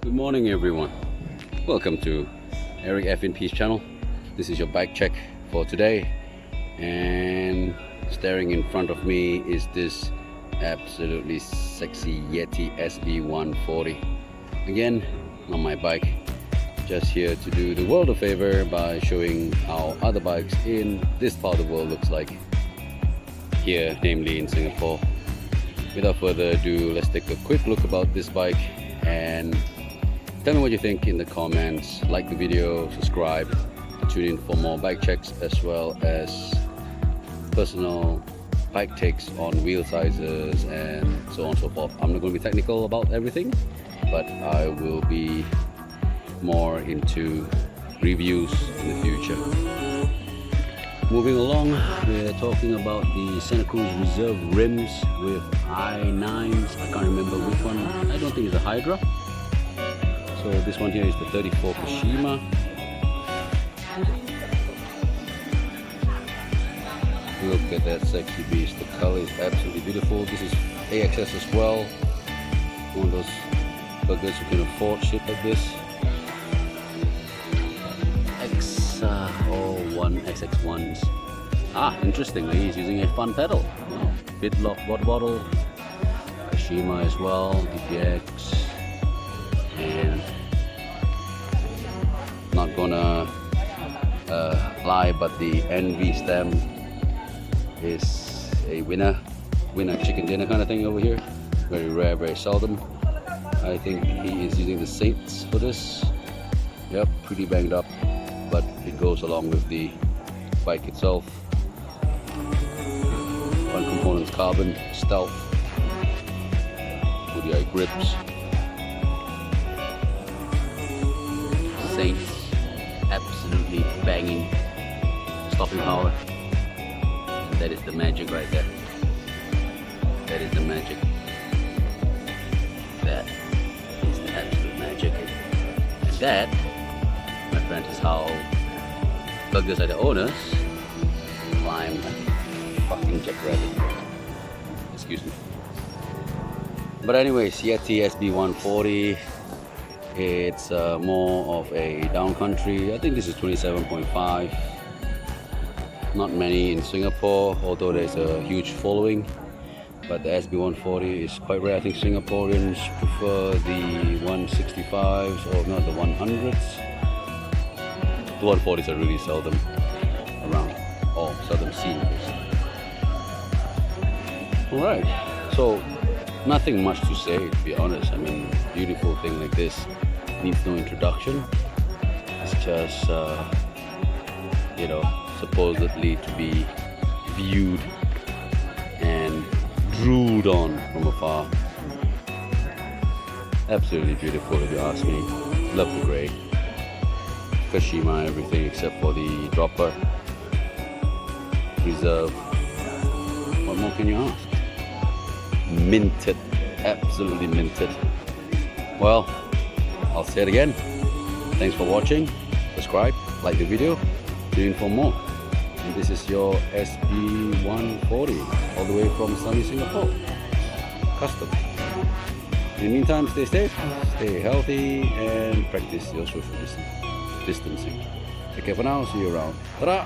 Good morning everyone. Welcome to Eric F in Peeps channel. This is your bike check for today, and staring in front of me is this absolutely sexy Yeti Sb140. Again, on my bike, just here to do the world a favor by showing how other bikes in this part of the world looks like here, namely in Singapore. Without further ado, let's take a quick look about this bike and tell me what you think in the comments. Like the video, subscribe, tune in for more bike checks as well as personal bike takes on wheel sizes and so on and so forth. I'm not going to be technical about everything, but I will be more into reviews in the future. Moving along, we're talking about the Santa Cruz Reserve rims with i9s. I can't remember which one. I don't think it's a Hydra. So this one here is the 34 Kashima. Look at that sexy beast. The color is absolutely beautiful. This is AXS as well. One of those buggers who can afford shit like this. XX1s. Interestingly, he's using a fun pedal. Bitlock water bottle. Kashima as well. DPX. And not gonna lie, but the NV stem is a winner chicken dinner kind of thing over here. Very rare, very seldom. I think he is using the Saints for this. Yep, pretty banged up, but it goes along with the bike itself. One component's carbon, stealth, Hoodie grips. Saints, absolutely banging stopping power, and that is the magic right there. That is the magic. That is the absolute magic. And that, my friends, is how buggers are the owners climb like fucking jackrabbit. Excuse me. But anyways, Yeti Sb140. It's more of a down country. I think this is 27.5. Not many in Singapore, although there's a huge following. But the SB140 is quite rare. I think Singaporeans prefer the 165s or not the 100s. The 140s are really seldom around, or seldom seen. Alright, so nothing much to say, to be honest. I mean, beautiful thing like this needs no introduction. It's just, you know, supposedly to be viewed and drooled on from afar. Absolutely beautiful, if you ask me. Love the grey. Kashima, everything except for the dropper. Reserve. What more can you ask? Minted, absolutely minted. Well, I'll say it again. Thanks for watching. Subscribe, like the video, tune in for more. And this is your SB140 all the way from sunny Singapore. Custom. In the meantime, stay safe, stay healthy, and practice your social distancing. Take care for now. See you around. Ta-da!